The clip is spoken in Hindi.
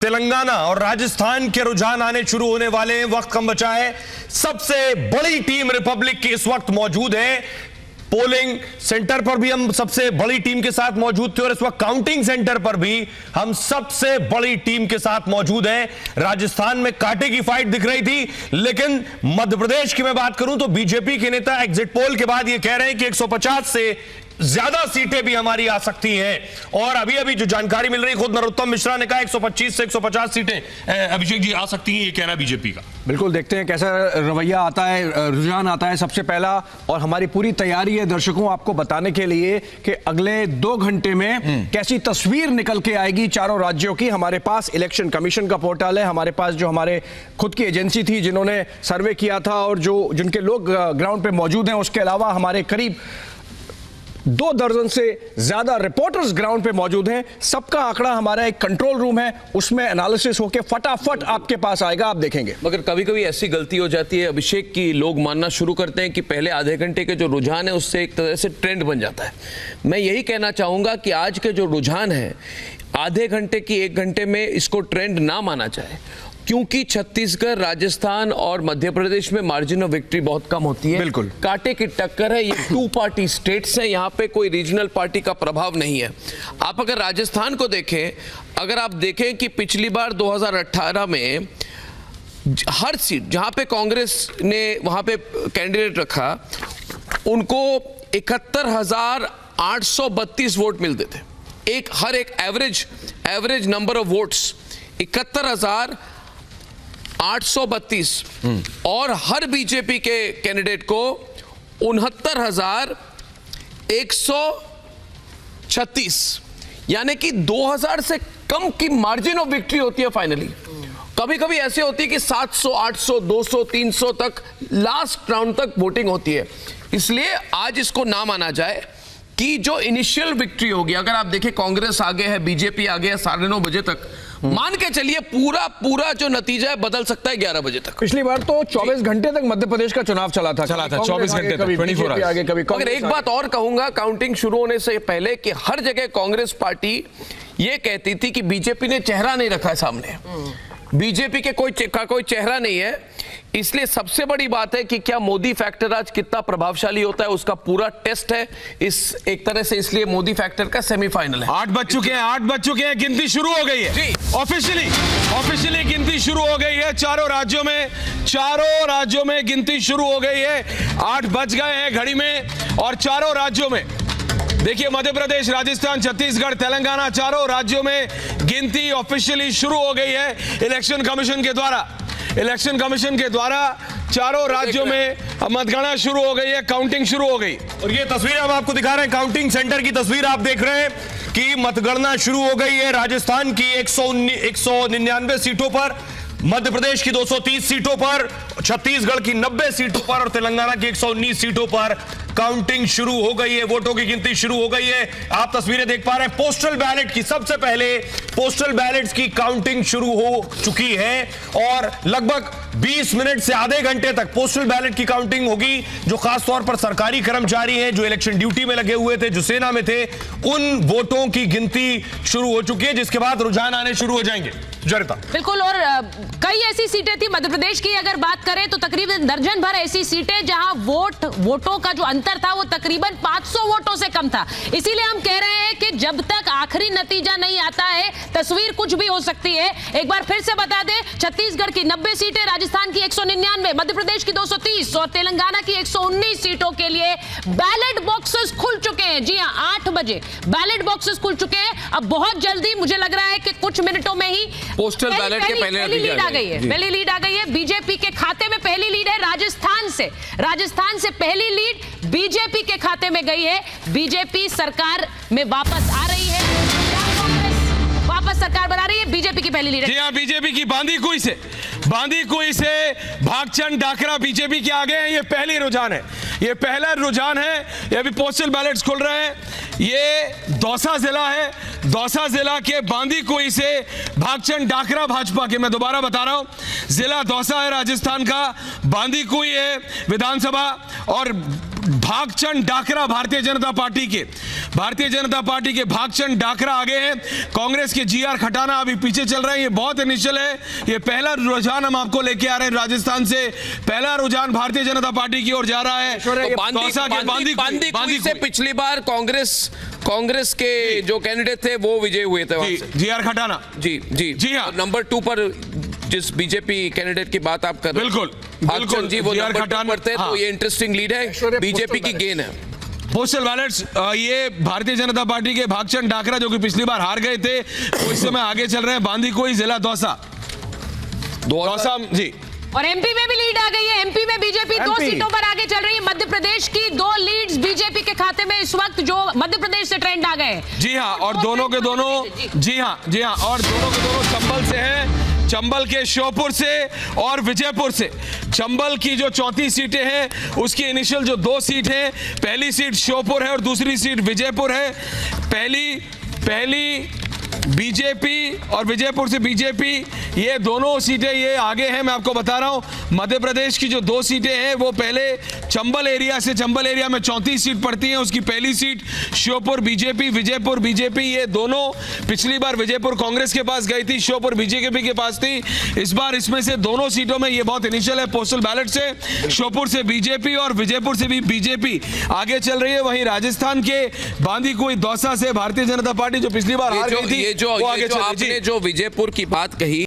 तेलंगाना और राजस्थान के रुझान आने शुरू होने वाले हैं, वक्त कम बचा है। सबसे बड़ी टीम रिपब्लिक की इस वक्त मौजूद है। पोलिंग सेंटर पर भी हम सबसे बड़ी टीम के साथ मौजूद थे और इस वक्त काउंटिंग सेंटर पर भी हम सबसे बड़ी टीम के साथ मौजूद हैं। राजस्थान में कांटे की फाइट दिख रही थी, लेकिन मध्य प्रदेश की मैं बात करूं तो बीजेपी के नेता एग्जिट पोल के बाद यह कह रहे हैं कि 150 से ज्यादा सीटें भी हमारी आ सकती हैं। और अभी अभी जो जानकारी मिल रही है, खुद नरोत्तम मिश्रा ने कहा 125 से 150 सीटें अभिषेक जी आ सकती हैं, ये कहना बीजेपी का। बिल्कुल, देखते हैं कैसा रवैया आता है, रुझान आता है सबसे पहला। और हमारी पूरी तैयारी है दर्शकों आपको बताने के लिए कि अगले 2 घंटे में कैसी तस्वीर निकल के आएगी चारों राज्यों की। हमारे पास इलेक्शन कमीशन का पोर्टल है, हमारे पास जो हमारे खुद की एजेंसी थी जिन्होंने सर्वे किया था और जो जिनके लोग ग्राउंड पे मौजूद हैं, उसके अलावा हमारे करीब 2 दर्जन से ज्यादा रिपोर्टर्स ग्राउंड पे मौजूद हैं। सबका आंकड़ा हमारा एक कंट्रोल रूम है, उसमें एनालिसिस होके फटाफट आपके पास आएगा, आप देखेंगे। मगर कभी कभी ऐसी गलती हो जाती है अभिषेक की, लोग मानना शुरू करते हैं कि पहले आधे घंटे के जो रुझान है उससे एक तरह से ट्रेंड बन जाता है। मैं यही कहना चाहूंगा कि आज के जो रुझान है आधे घंटे की 1 घंटे में इसको ट्रेंड ना माना जाए, क्योंकि छत्तीसगढ़, राजस्थान और मध्य प्रदेश में मार्जिन ऑफ विक्ट्री बहुत कम होती है। बिल्कुल कांटे की टक्कर है, ये 2 पार्टी स्टेट्स हैं, यहाँ पे कोई रीजनल पार्टी का प्रभाव नहीं है। आप अगर राजस्थान को देखें, अगर आप देखें कि पिछली बार 2018 में हर सीट जहाँ पे कांग्रेस ने वहाँ पे कैंडिडेट रखा, उनको 71,832 वोट मिलते थे। हर एक एवरेज नंबर ऑफ वोट्स 71,832 और हर बीजेपी के कैंडिडेट को 69,136, यानी कि 2000 से कम की मार्जिन ऑफ विक्ट्री होती है फाइनली। कभी कभी ऐसे होती है कि 700, 800, 200, 300 तक लास्ट राउंड तक वोटिंग होती है। इसलिए आज इसको ना माना जाए कि जो इनिशियल विक्ट्री होगी, अगर आप देखें कांग्रेस आगे है, बीजेपी आगे है 9:30 बजे तक, मान के चलिए पूरा जो नतीजा है बदल सकता है 11 बजे तक। पिछली बार तो 24 घंटे तक मध्य प्रदेश का चुनाव चला था 24 घंटे तक, 24 आगे कभी। मगर एक बात और कहूंगा, काउंटिंग शुरू होने से पहले कि हर जगह कांग्रेस पार्टी ये कहती थी कि बीजेपी ने चेहरा नहीं रखा है सामने, बीजेपी के कोई चेहरा नहीं है। इसलिए सबसे बड़ी बात है कि क्या मोदी फैक्टर आज कितना प्रभावशाली होता है, उसका पूरा टेस्ट है इस एक तरह से। इसलिए मोदी फैक्टर का सेमीफाइनल है। 8 बज चुके हैं, गिनती शुरू हो गई है। ऑफिशियली गिनती शुरू हो गई है चारों राज्यों में गिनती शुरू हो गई है। 8 बज गए हैं घड़ी में और चारों राज्यों में देखिए, मध्य प्रदेश, राजस्थान, छत्तीसगढ़, तेलंगाना, चारों राज्यों में गिनती ऑफिशियली शुरू हो गई है इलेक्शन कमीशन के द्वारा चारों राज्यों में मतगणना शुरू हो गई है, काउंटिंग शुरू हो गई। और ये तस्वीर हम आपको दिखा रहे हैं, काउंटिंग सेंटर की तस्वीर आप देख रहे हैं कि मतगणना शुरू हो गई है। राजस्थान की 199 सीटों पर, मध्य प्रदेश की 230 सीटों पर, छत्तीसगढ़ की 90 सीटों पर और तेलंगाना की 119 सीटों पर काउंटिंग शुरू हो गई है, वोटों की गिनती शुरू हो गई है। आप तस्वीरें देख पा रहे हैं पोस्टल बैलेट की। सबसे पहले पोस्टल बैलेट्स की काउंटिंग शुरू हो चुकी है और लगभग 20 मिनट से आधे घंटे तक पोस्टल बैलेट की काउंटिंग होगी। जो खासतौर पर सरकारी कर्मचारी हैं, जो इलेक्शन ड्यूटी में लगे हुए थे, जो सेना में थे, उन वोटों की गिनती शुरू हो चुकी है, जिसके बाद रुझान आने शुरू हो जाएंगे। जरिता बिल्कुल, और कई ऐसी सीटें थी मध्य प्रदेश की, अगर बात करें तो तकरीबन दर्जन भर ऐसी सीटें जहां वोटों का जो अंतर था वो तकरीबन 500 वोटों से कम था। इसीलिए हम कह रहे हैं कि जब तक आखिरी नतीजा नहीं आता है, तस्वीर कुछ भी हो सकती है। एक बार फिर से बता दें, छत्तीसगढ़ की 90 सीटें, राजस्थान की 199, मध्य प्रदेश की 230 और तेलंगाना की 119 सीटों के लिए बैलेट बॉक्सेस खुल चुके हैं। जी हां, 8 बजे बैलेट बॉक्सेस खुल चुके हैं। अब बहुत जल्दी, मुझे लग रहा है कि कुछ मिनटों में ही पोस्टल बैलेट के पहले लीड आ गई है। पहली लीड आ गई है, बीजेपी के खाते में पहली लीड है। राजस्थान से पहली लीड बीजेपी के खाते में गई है। बीजेपी सरकार में वापस आ रही है, वापस सरकार बना रही है। बीजेपी की पहली लीड है। जी हां, बीजेपी की बांदी कुई से भागचंद डाकरा बीजेपी के आगे हैं। ये पहला रुझान है। ये अभी पोस्टल बैलेट्स खुल रहे हैं। ये दौसा जिला है, दौसा जिला के बांदी कुई से भागचंद डाकरा भाजपा के, मैं दोबारा बता रहा हूं, जिला दौसा है राजस्थान का, बांदी कुई है विधानसभा, और भागचंद डाकरा भारतीय जनता पार्टी के भागचंद डाकरा आगे हैं। कांग्रेस के जीआर खटाना अभी पीछे चल रहे हैं। ये बहुत इनिशियल है, ये पहला रुझान हम आपको लेके आ रहे हैं राजस्थान से। पहला रुझान भारतीय जनता पार्टी की ओर जा रहा है। बांदी से पिछली बार कांग्रेस के जो कैंडिडेट थे वो विजय हुए थे। जीआर खटाना जी हाँ। नंबर 2 पर जिस बीजेपी कैंडिडेट की बात आप कर रहे हैं, बिल्कुल जी वो नंबर 2 पर थे। तो ये इंटरेस्टिंग लीड है, बीजेपी की गेन है। पोस्टल बैलेट्स, ये भारतीय जनता पार्टी के भागचंद डाकरा जो कि पिछली बार हार गए थे, वो इस समय आगे चल रहे हैं। बांदीकुई जिला दौसा जी। और एमपी में भी लीड आ गई है। एमपी में बीजेपी 2 सीटों पर आगे चल रही है। मध्य प्रदेश की 2 लीड्स बीजेपी के खाते में इस वक्त, जो मध्य प्रदेश से ट्रेंड आ गए। जी हाँ, और दोनों के दोनों और दोनों के दोनों चंबल से हैं। चंबल के श्योपुर से और विजयपुर से। चंबल की जो 34 सीटें हैं उसकी इनिशियल जो 2 सीट हैं, पहली सीट श्योपुर है और दूसरी सीट विजयपुर है। पहली बीजेपी और विजयपुर से बीजेपी, ये दोनों सीटें ये आगे हैं। मैं आपको बता रहा हूं, मध्य प्रदेश की जो 2 सीटें हैं वो पहले चंबल एरिया में 34 सीट पड़ती हैं। उसकी पहली seat Sheopur BJP, Vijaypur BJP. ये दोनों पिछली बार विजयपुर कांग्रेस के पास गई थी, श्योपुर बीजेपी के पास थी। इस बार इसमें से दोनों सीटों में ये बहुत इनिशियल है। पोस्टल बैलेट से श्योपुर से बीजेपी और विजयपुर से भी बीजेपी आगे चल रही है। वहीं राजस्थान के बांदीकुई दौसा से भारतीय जनता पार्टी जो पिछली बार हार गई थी, जो आपने जो विजयपुर की बात कही,